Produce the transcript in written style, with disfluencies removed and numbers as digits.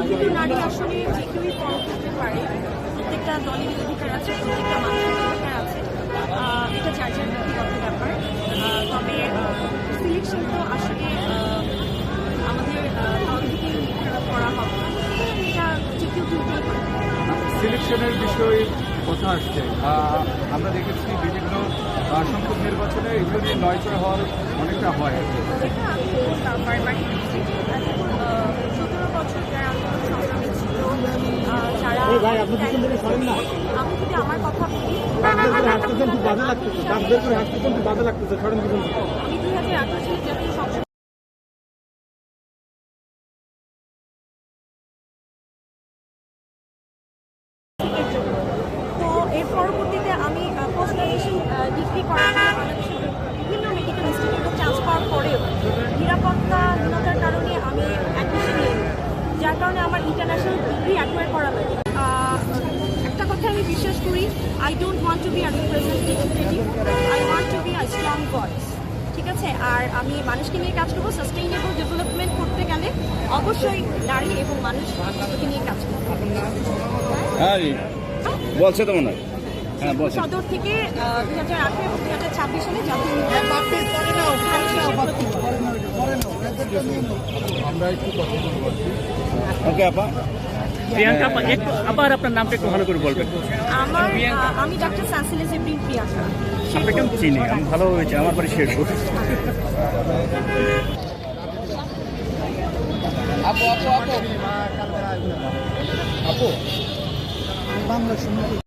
কিন্তু নারী আসলে যে কেউই ফর্ম করতে পারে, প্রত্যেকটা দলের অধিকার আছে, প্রত্যেকটা মানুষের অধিকার আছে, এটা যার যার ব্যক্তিগত ব্যাপার। তবে সিলেকশন তো আসলে আমাদের দল থেকে নির্ধারণ করা হবে, এটা যে কেউ তুলতেই পারে। সিলেকশনের বিষয়ে কথা আসছে, আমরা দেখেছি বিভিন্ন সংসদ নির্বাচনে এগুলো নিয়ে নয়চড়া হওয়ার অনেকটা হয়। এটা আমি বারবারই দেখছি। এখন 17 বছর যারা আন্দোলন সংগ্রামে ছিল, যারা আমি যদি আমার কথা বলি, আমি 2018 সালে জাতীয় সংসদ তো এর পরবর্তীতে আমি পোস্ট গ্রাজুয়েশন ডিগ্রি করার জন্য বাংলাদেশের বিভিন্ন মেডিকেল ইনস্টিটিউটে চান্স পাওয়ার পরেও নিরাপত্তাহীনতার কারণে আমি অ্যাডমিশন নিই, যার কারণে আমার ইন্টারন্যাশনাল ডিগ্রি অ্যাকোয়ার করা লাগে। একটা কথা আমি বিশ্বাস করি, I don't want to be a representative, I want to be a strong voice. ঠিক আছে, আর আমি মানুষকে নিয়ে কাজ করবো। সাস্টেইনেবল ডেভেলপমেন্ট করতে গেলে অবশ্যই নারী এবং মানুষকে নিয়ে কাজ করবো। বলছে তো মনে হয়। সদর থেকে 2018 এবং 2026 সালে জাতীয় আমরা একটু কথা বলবো। ওকে আপা। প্রিয়াঙ্কা আপা, একটু আবার আপনার নামটা একটু ভালো করে বলবেন। আমি ডক্টর সানসিলা জেবরিন প্রিয়াঙ্কা। আপনাকে আমি চিনি, আমি ভালো হয়েছে, আমার বাড়ি শেরপুর। আপু বাংলা শুনতে